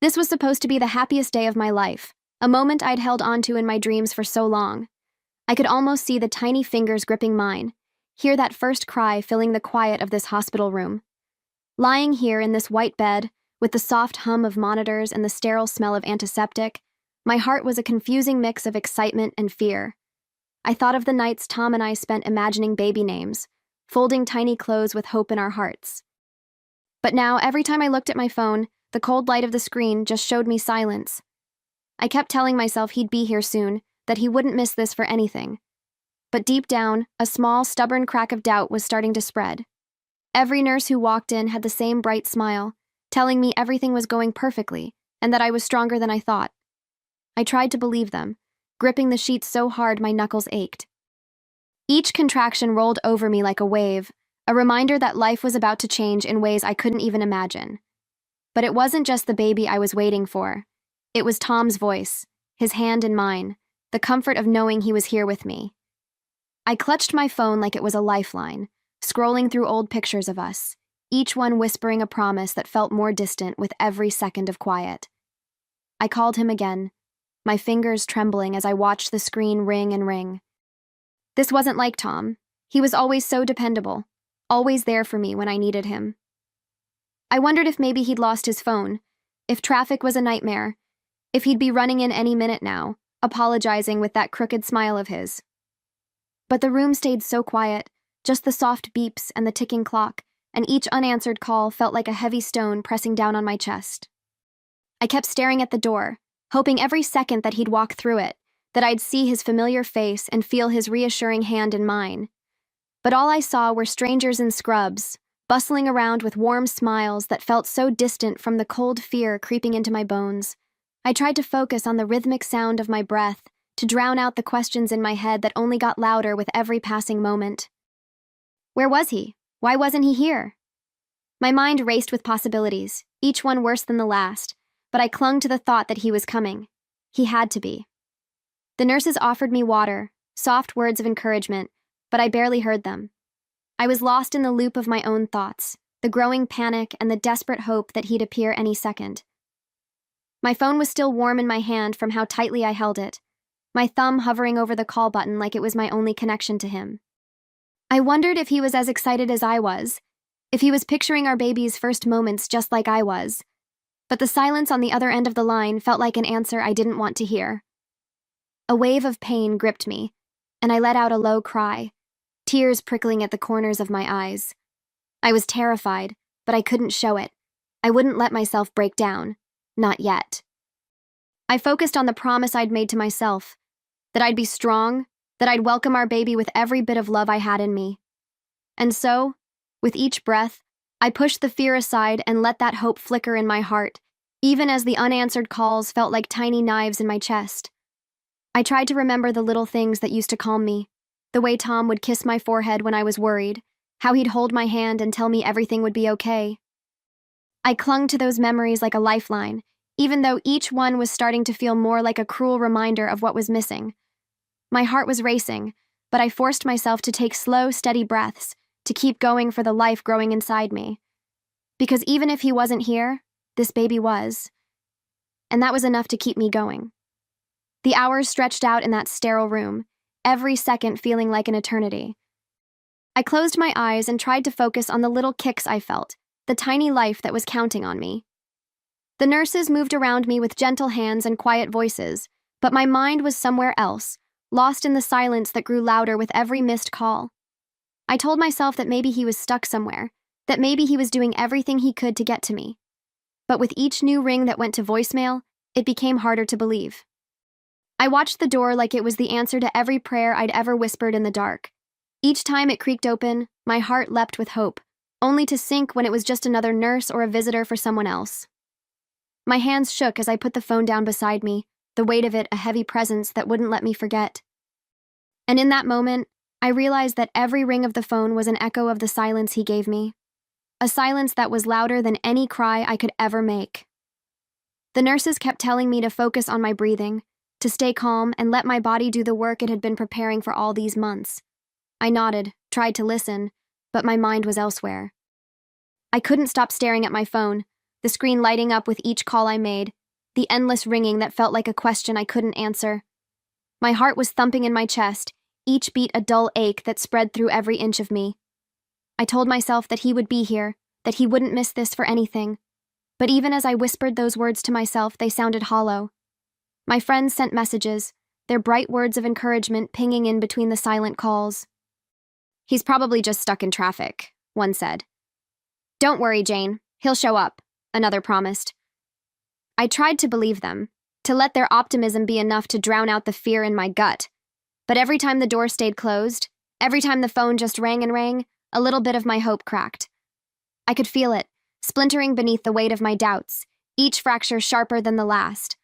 This was supposed to be the happiest day of my life, a moment I'd held onto in my dreams for so long. I could almost see the tiny fingers gripping mine, hear that first cry filling the quiet of this hospital room. Lying here in this white bed, with the soft hum of monitors and the sterile smell of antiseptic, my heart was a confusing mix of excitement and fear. I thought of the nights Tom and I spent imagining baby names, folding tiny clothes with hope in our hearts. But now, every time I looked at my phone, the cold light of the screen just showed me silence. I kept telling myself he'd be here soon, that he wouldn't miss this for anything. But deep down, a small, stubborn crack of doubt was starting to spread. Every nurse who walked in had the same bright smile, telling me everything was going perfectly, and that I was stronger than I thought. I tried to believe them, gripping the sheets so hard my knuckles ached. Each contraction rolled over me like a wave, a reminder that life was about to change in ways I couldn't even imagine. But it wasn't just the baby I was waiting for. It was Tom's voice, his hand in mine, the comfort of knowing he was here with me. I clutched my phone like it was a lifeline, scrolling through old pictures of us, each one whispering a promise that felt more distant with every second of quiet. I called him again, my fingers trembling as I watched the screen ring and ring. This wasn't like Tom. He was always so dependable, always there for me when I needed him. I wondered if maybe he'd lost his phone, if traffic was a nightmare, if he'd be running in any minute now, apologizing with that crooked smile of his. But the room stayed so quiet, just the soft beeps and the ticking clock, and each unanswered call felt like a heavy stone pressing down on my chest. I kept staring at the door, hoping every second that he'd walk through it, that I'd see his familiar face and feel his reassuring hand in mine. But all I saw were strangers in scrubs, bustling around with warm smiles that felt so distant from the cold fear creeping into my bones. I tried to focus on the rhythmic sound of my breath, to drown out the questions in my head that only got louder with every passing moment. Where was he? Why wasn't he here? My mind raced with possibilities, each one worse than the last, but I clung to the thought that he was coming. He had to be. The nurses offered me water, soft words of encouragement, but I barely heard them. I was lost in the loop of my own thoughts, the growing panic and the desperate hope that he'd appear any second. My phone was still warm in my hand from how tightly I held it, my thumb hovering over the call button like it was my only connection to him. I wondered if he was as excited as I was, if he was picturing our baby's first moments just like I was. But the silence on the other end of the line felt like an answer I didn't want to hear. A wave of pain gripped me, and I let out a low cry, tears prickling at the corners of my eyes. I was terrified, but I couldn't show it. I wouldn't let myself break down. Not yet. I focused on the promise I'd made to myself, that I'd be strong, that I'd welcome our baby with every bit of love I had in me. And so, with each breath, I pushed the fear aside and let that hope flicker in my heart, even as the unanswered calls felt like tiny knives in my chest. I tried to remember the little things that used to calm me, the way Tom would kiss my forehead when I was worried, how he'd hold my hand and tell me everything would be okay. I clung to those memories like a lifeline, even though each one was starting to feel more like a cruel reminder of what was missing. My heart was racing, but I forced myself to take slow, steady breaths, to keep going for the life growing inside me. Because even if he wasn't here, this baby was. And that was enough to keep me going. The hours stretched out in that sterile room, every second feeling like an eternity. I closed my eyes and tried to focus on the little kicks I felt, the tiny life that was counting on me. The nurses moved around me with gentle hands and quiet voices, but my mind was somewhere else, lost in the silence that grew louder with every missed call. I told myself that maybe he was stuck somewhere, that maybe he was doing everything he could to get to me. But with each new ring that went to voicemail, it became harder to believe. I watched the door like it was the answer to every prayer I'd ever whispered in the dark. Each time it creaked open, my heart leapt with hope, only to sink when it was just another nurse or a visitor for someone else. My hands shook as I put the phone down beside me, the weight of it a heavy presence that wouldn't let me forget. And in that moment, I realized that every ring of the phone was an echo of the silence he gave me, a silence that was louder than any cry I could ever make. The nurses kept telling me to focus on my breathing, to stay calm and let my body do the work it had been preparing for all these months. I nodded, tried to listen, but my mind was elsewhere. I couldn't stop staring at my phone, the screen lighting up with each call I made, the endless ringing that felt like a question I couldn't answer. My heart was thumping in my chest, each beat a dull ache that spread through every inch of me. I told myself that he would be here, that he wouldn't miss this for anything. But even as I whispered those words to myself, they sounded hollow. My friends sent messages, their bright words of encouragement pinging in between the silent calls. "He's probably just stuck in traffic," one said. "Don't worry, Jane. He'll show up," another promised. I tried to believe them, to let their optimism be enough to drown out the fear in my gut. But every time the door stayed closed, every time the phone just rang and rang, a little bit of my hope cracked. I could feel it, splintering beneath the weight of my doubts, each fracture sharper than the last.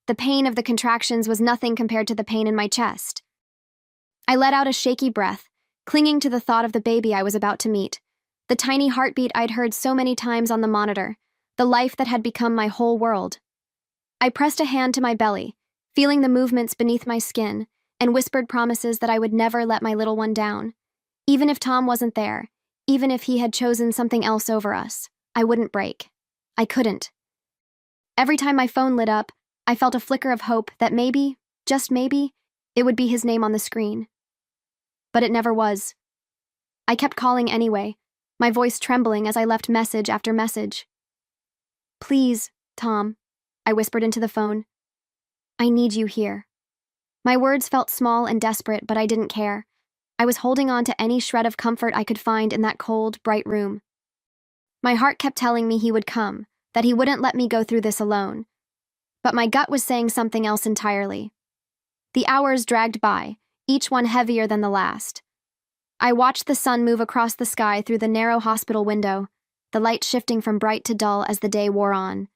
The pain of the contractions was nothing compared to the pain in my chest. I let out a shaky breath, clinging to the thought of the baby I was about to meet, the tiny heartbeat I'd heard so many times on the monitor, the life that had become my whole world. I pressed a hand to my belly, feeling the movements beneath my skin, and whispered promises that I would never let my little one down. Even if Tom wasn't there, even if he had chosen something else over us, I wouldn't break. I couldn't. Every time my phone lit up, I felt a flicker of hope that maybe, just maybe, it would be his name on the screen. But it never was. I kept calling anyway, my voice trembling as I left message after message. "Please, Tom," I whispered into the phone. "I need you here." My words felt small and desperate, but I didn't care. I was holding on to any shred of comfort I could find in that cold, bright room. My heart kept telling me he would come, that he wouldn't let me go through this alone. But my gut was saying something else entirely. The hours dragged by, each one heavier than the last. I watched the sun move across the sky through the narrow hospital window, the light shifting from bright to dull as the day wore on.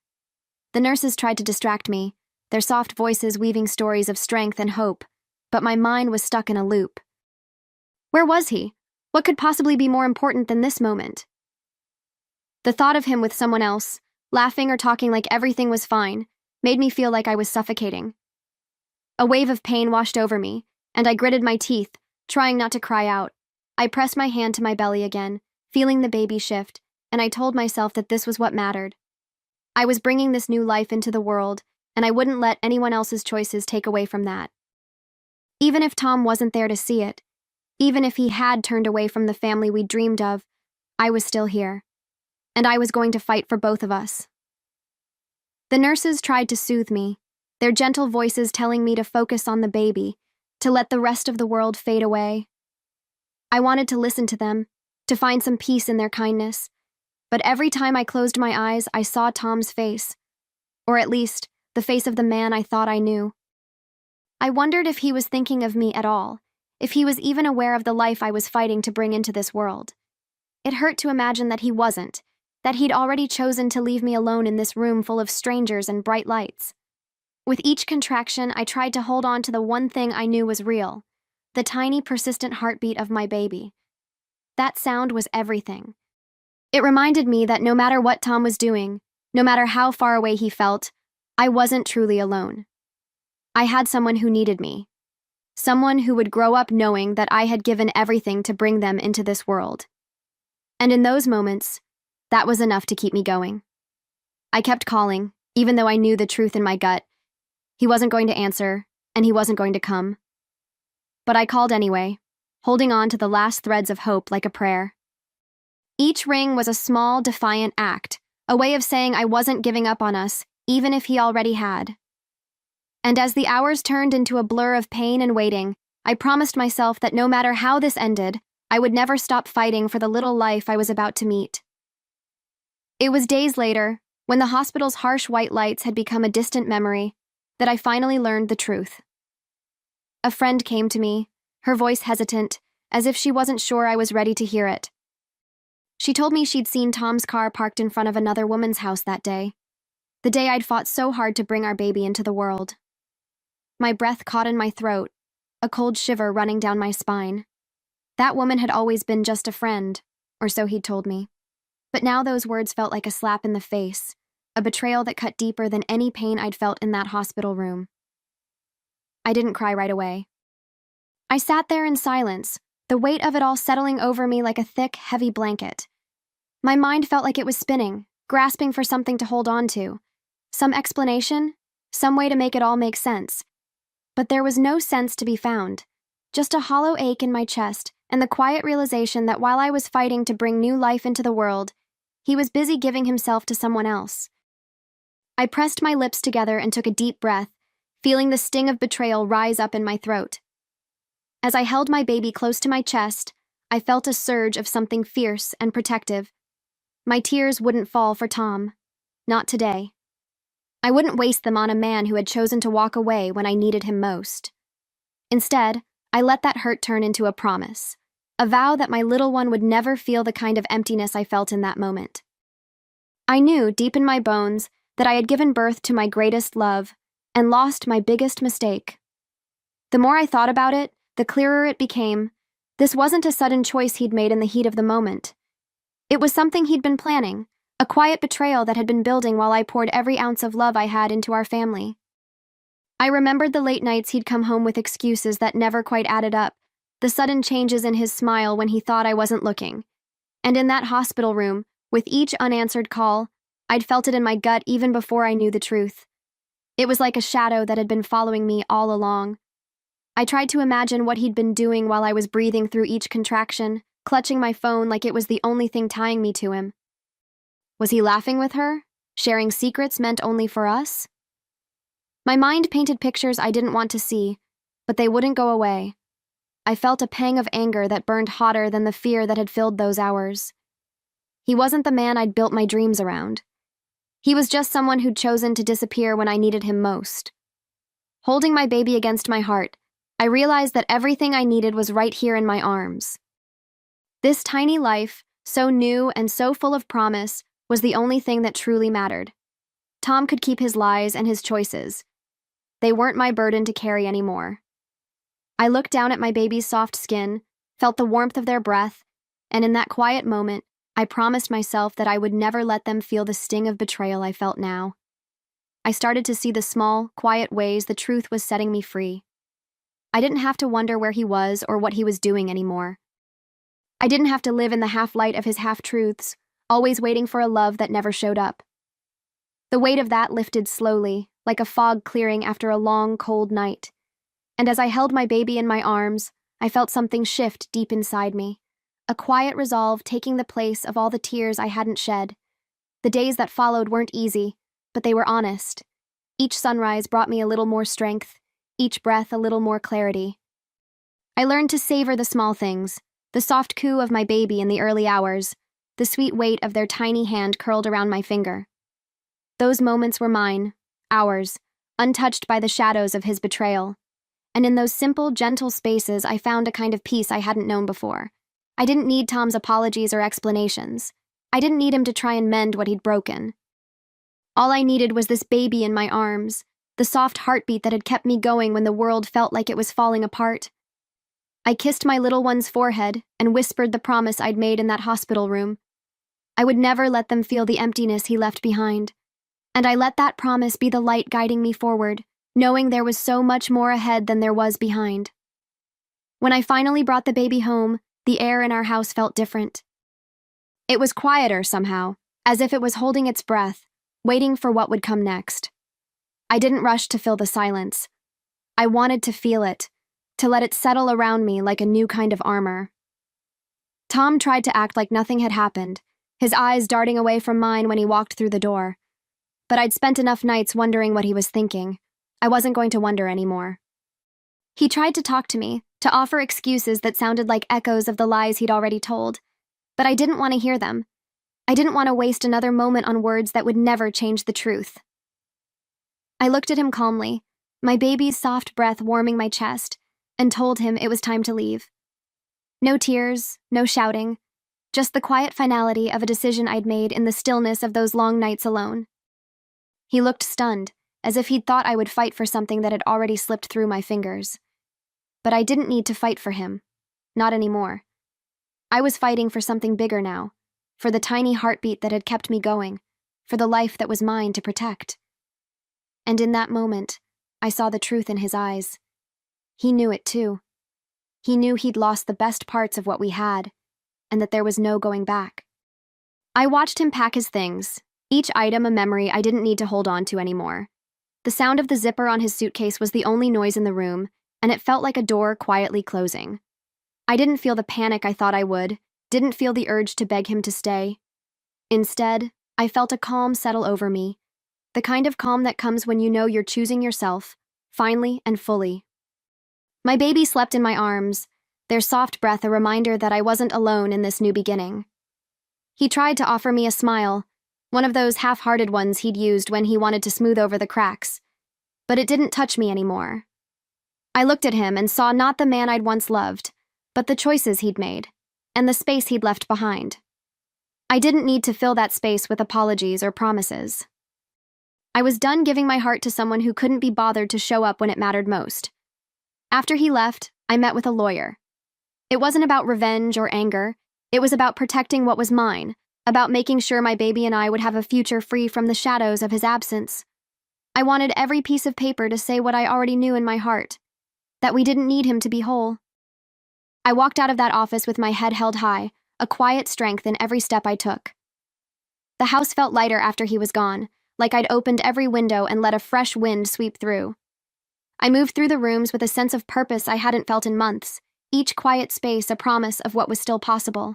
The nurses tried to distract me, their soft voices weaving stories of strength and hope, but my mind was stuck in a loop. Where was he? What could possibly be more important than this moment? The thought of him with someone else, laughing or talking like everything was fine, made me feel like I was suffocating. A wave of pain washed over me, and I gritted my teeth, trying not to cry out. I pressed my hand to my belly again, feeling the baby shift, and I told myself that this was what mattered. I was bringing this new life into the world, and I wouldn't let anyone else's choices take away from that. Even if Tom wasn't there to see it, even if he had turned away from the family we dreamed of, I was still here, and I was going to fight for both of us. The nurses tried to soothe me, their gentle voices telling me to focus on the baby, to let the rest of the world fade away. I wanted to listen to them, to find some peace in their kindness, but every time I closed my eyes, I saw Tom's face, or at least, the face of the man I thought I knew. I wondered if he was thinking of me at all, if he was even aware of the life I was fighting to bring into this world. It hurt to imagine that he wasn't, that he'd already chosen to leave me alone in this room full of strangers and bright lights. With each contraction, I tried to hold on to the one thing I knew was real, the tiny, persistent heartbeat of my baby. That sound was everything. It reminded me that no matter what Tom was doing, no matter how far away he felt, I wasn't truly alone. I had someone who needed me. Someone who would grow up knowing that I had given everything to bring them into this world. And in those moments, that was enough to keep me going. I kept calling, even though I knew the truth in my gut. He wasn't going to answer, and he wasn't going to come. But I called anyway, holding on to the last threads of hope like a prayer. Each ring was a small, defiant act, a way of saying I wasn't giving up on us, even if he already had. And as the hours turned into a blur of pain and waiting, I promised myself that no matter how this ended, I would never stop fighting for the little life I was about to meet. It was days later, when the hospital's harsh white lights had become a distant memory, that I finally learned the truth. A friend came to me, her voice hesitant, as if she wasn't sure I was ready to hear it. She told me she'd seen Tom's car parked in front of another woman's house that day, the day I'd fought so hard to bring our baby into the world. My breath caught in my throat, a cold shiver running down my spine. That woman had always been just a friend, or so he'd told me. But now those words felt like a slap in the face, a betrayal that cut deeper than any pain I'd felt in that hospital room. I didn't cry right away. I sat there in silence, the weight of it all settling over me like a thick, heavy blanket. My mind felt like it was spinning, grasping for something to hold on to. Some explanation? Some way to make it all make sense. But there was no sense to be found. Just a hollow ache in my chest and the quiet realization that while I was fighting to bring new life into the world, he was busy giving himself to someone else. I pressed my lips together and took a deep breath, feeling the sting of betrayal rise up in my throat. As I held my baby close to my chest, I felt a surge of something fierce and protective. My tears wouldn't fall for Tom. Not today. I wouldn't waste them on a man who had chosen to walk away when I needed him most. Instead, I let that hurt turn into a promise, a vow that my little one would never feel the kind of emptiness I felt in that moment. I knew, deep in my bones, that I had given birth to my greatest love and lost my biggest mistake. The more I thought about it, the clearer it became. This wasn't a sudden choice he'd made in the heat of the moment. It was something he'd been planning, a quiet betrayal that had been building while I poured every ounce of love I had into our family. I remembered the late nights he'd come home with excuses that never quite added up, the sudden changes in his smile when he thought I wasn't looking. And in that hospital room, with each unanswered call, I'd felt it in my gut even before I knew the truth. It was like a shadow that had been following me all along. I tried to imagine what he'd been doing while I was breathing through each contraction, clutching my phone like it was the only thing tying me to him. Was he laughing with her? Sharing secrets meant only for us? My mind painted pictures I didn't want to see, but they wouldn't go away. I felt a pang of anger that burned hotter than the fear that had filled those hours. He wasn't the man I'd built my dreams around. He was just someone who'd chosen to disappear when I needed him most. Holding my baby against my heart, I realized that everything I needed was right here in my arms. This tiny life, so new and so full of promise, was the only thing that truly mattered. Tom could keep his lies and his choices. They weren't my burden to carry anymore. I looked down at my baby's soft skin, felt the warmth of their breath, and in that quiet moment, I promised myself that I would never let them feel the sting of betrayal I felt now. I started to see the small, quiet ways the truth was setting me free. I didn't have to wonder where he was or what he was doing anymore. I didn't have to live in the half-light of his half-truths, always waiting for a love that never showed up. The weight of that lifted slowly, like a fog clearing after a long, cold night. And as I held my baby in my arms, I felt something shift deep inside me, a quiet resolve taking the place of all the tears I hadn't shed. The days that followed weren't easy, but they were honest. Each sunrise brought me a little more strength, each breath a little more clarity. I learned to savor the small things, the soft coo of my baby in the early hours, the sweet weight of their tiny hand curled around my finger. Those moments were mine, ours, untouched by the shadows of his betrayal. And in those simple, gentle spaces, I found a kind of peace I hadn't known before. I didn't need Tom's apologies or explanations. I didn't need him to try and mend what he'd broken. All I needed was this baby in my arms, the soft heartbeat that had kept me going when the world felt like it was falling apart. I kissed my little one's forehead and whispered the promise I'd made in that hospital room. I would never let them feel the emptiness he left behind. And I let that promise be the light guiding me forward, knowing there was so much more ahead than there was behind. When I finally brought the baby home, the air in our house felt different. It was quieter somehow, as if it was holding its breath, waiting for what would come next. I didn't rush to fill the silence. I wanted to feel it, to let it settle around me like a new kind of armor. Tom tried to act like nothing had happened, his eyes darting away from mine when he walked through the door. But I'd spent enough nights wondering what he was thinking. I wasn't going to wonder anymore. He tried to talk to me, to offer excuses that sounded like echoes of the lies he'd already told. But I didn't want to hear them. I didn't want to waste another moment on words that would never change the truth. I looked at him calmly, my baby's soft breath warming my chest, and told him it was time to leave. No tears, no shouting, just the quiet finality of a decision I'd made in the stillness of those long nights alone. He looked stunned, as if he'd thought I would fight for something that had already slipped through my fingers. But I didn't need to fight for him. Not anymore. I was fighting for something bigger now, for the tiny heartbeat that had kept me going, for the life that was mine to protect. And in that moment, I saw the truth in his eyes. He knew it too. He knew he'd lost the best parts of what we had, and that there was no going back. I watched him pack his things, Each item a memory I didn't need to hold on to anymore. The sound of the zipper on his suitcase was the only noise in the room, and it felt like a door quietly closing. I didn't feel the panic I thought I would, didn't feel the urge to beg him to stay. Instead, I felt a calm settle over me, the kind of calm that comes when you know you're choosing yourself, finally and fully. My baby slept in my arms, their soft breath a reminder that I wasn't alone in this new beginning. He tried to offer me a smile, one of those half-hearted ones he'd used when he wanted to smooth over the cracks, but it didn't touch me anymore. I looked at him and saw not the man I'd once loved, but the choices he'd made, and the space he'd left behind. I didn't need to fill that space with apologies or promises. I was done giving my heart to someone who couldn't be bothered to show up when it mattered most. After he left, I met with a lawyer. It wasn't about revenge or anger, it was about protecting what was mine, about making sure my baby and I would have a future free from the shadows of his absence. I wanted every piece of paper to say what I already knew in my heart, that we didn't need him to be whole. I walked out of that office with my head held high, a quiet strength in every step I took. The house felt lighter after he was gone, like I'd opened every window and let a fresh wind sweep through. I moved through the rooms with a sense of purpose I hadn't felt in months, each quiet space a promise of what was still possible.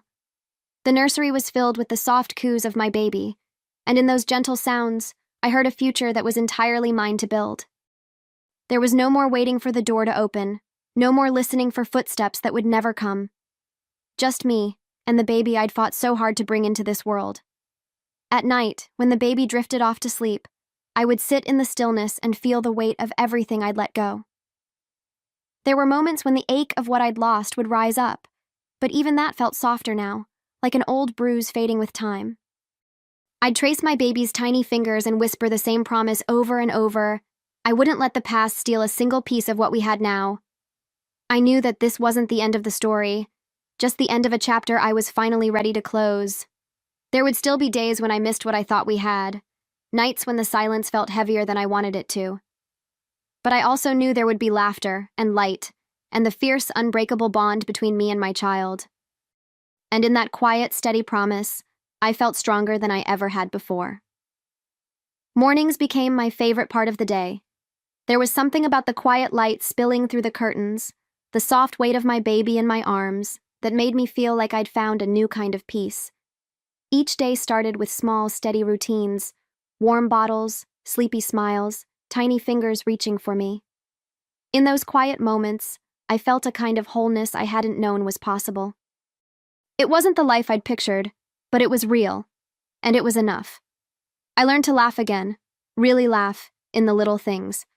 The nursery was filled with the soft coos of my baby, and in those gentle sounds, I heard a future that was entirely mine to build. There was no more waiting for the door to open, no more listening for footsteps that would never come. Just me, and the baby I'd fought so hard to bring into this world. At night, when the baby drifted off to sleep, I would sit in the stillness and feel the weight of everything I'd let go. There were moments when the ache of what I'd lost would rise up, but even that felt softer now, like an old bruise fading with time. I'd trace my baby's tiny fingers and whisper the same promise over and over. I wouldn't let the past steal a single piece of what we had now. I knew that this wasn't the end of the story, just the end of a chapter I was finally ready to close. There would still be days when I missed what I thought we had, nights when the silence felt heavier than I wanted it to. But I also knew there would be laughter and light, and the fierce, unbreakable bond between me and my child. And in that quiet, steady promise, I felt stronger than I ever had before. Mornings became my favorite part of the day. There was something about the quiet light spilling through the curtains, the soft weight of my baby in my arms, that made me feel like I'd found a new kind of peace. Each day started with small, steady routines, warm bottles, sleepy smiles, tiny fingers reaching for me. In those quiet moments, I felt a kind of wholeness I hadn't known was possible. It wasn't the life I'd pictured, but it was real, and it was enough. I learned to laugh again, really laugh, in the little things.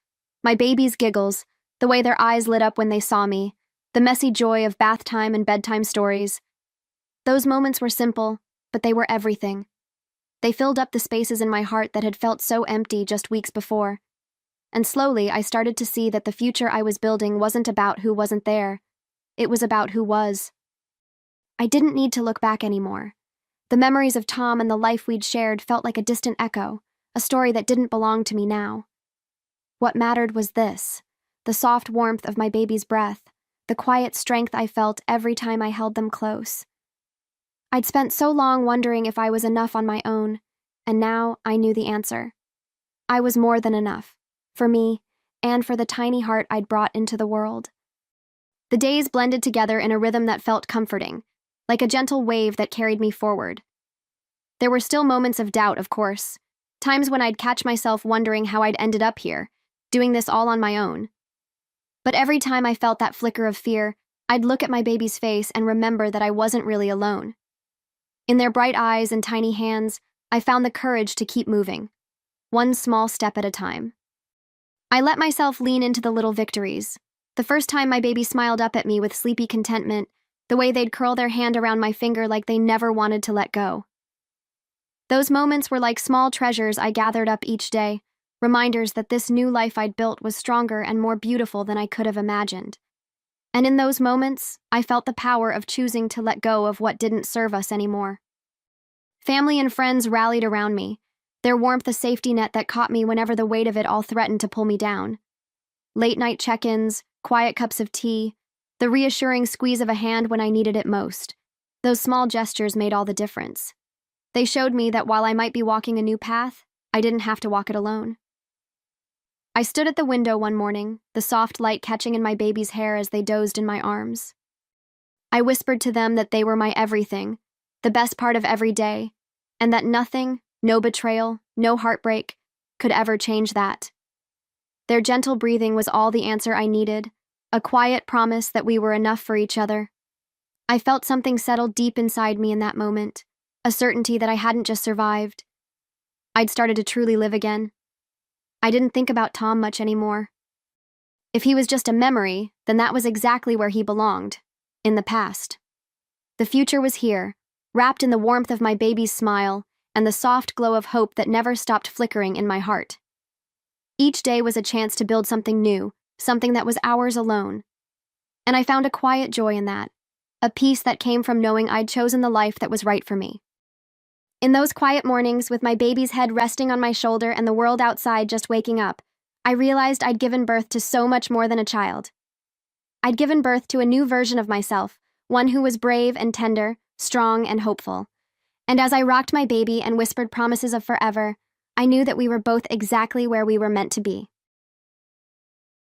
My baby's giggles, the way their eyes lit up when they saw me, the messy joy of bath time and bedtime stories. Those moments were simple, but they were everything. They filled up the spaces in my heart that had felt so empty just weeks before. And slowly, I started to see that the future I was building wasn't about who wasn't there. It was about who was. I didn't need to look back anymore. The memories of Tom and the life we'd shared felt like a distant echo, a story that didn't belong to me now. What mattered was this, the soft warmth of my baby's breath, the quiet strength I felt every time I held them close. I'd spent so long wondering if I was enough on my own, and now I knew the answer. I was more than enough, for me, and for the tiny heart I'd brought into the world. The days blended together in a rhythm that felt comforting, like a gentle wave that carried me forward. There were still moments of doubt, of course, times when I'd catch myself wondering how I'd ended up here, doing this all on my own. But every time I felt that flicker of fear, I'd look at my baby's face and remember that I wasn't really alone. In their bright eyes and tiny hands, I found the courage to keep moving, one small step at a time. I let myself lean into the little victories. The first time my baby smiled up at me with sleepy contentment, the way they'd curl their hand around my finger like they never wanted to let go. Those moments were like small treasures I gathered up each day, reminders that this new life I'd built was stronger and more beautiful than I could have imagined. And in those moments, I felt the power of choosing to let go of what didn't serve us anymore. Family and friends rallied around me, their warmth a safety net that caught me whenever the weight of it all threatened to pull me down. Late-night check-ins, quiet cups of tea, the reassuring squeeze of a hand when I needed it most. Those small gestures made all the difference. They showed me that while I might be walking a new path, I didn't have to walk it alone. I stood at the window one morning, the soft light catching in my baby's hair as they dozed in my arms. I whispered to them that they were my everything, the best part of every day, and that nothing, no betrayal, no heartbreak, could ever change that. Their gentle breathing was all the answer I needed, a quiet promise that we were enough for each other. I felt something settle deep inside me in that moment, a certainty that I hadn't just survived. I'd started to truly live again. I didn't think about Tom much anymore. If he was just a memory, then that was exactly where he belonged, in the past. The future was here, wrapped in the warmth of my baby's smile and the soft glow of hope that never stopped flickering in my heart. Each day was a chance to build something new, something that was ours alone. And I found a quiet joy in that, a peace that came from knowing I'd chosen the life that was right for me. In those quiet mornings, with my baby's head resting on my shoulder and the world outside just waking up, I realized I'd given birth to so much more than a child. I'd given birth to a new version of myself, one who was brave and tender, strong and hopeful. And as I rocked my baby and whispered promises of forever, I knew that we were both exactly where we were meant to be.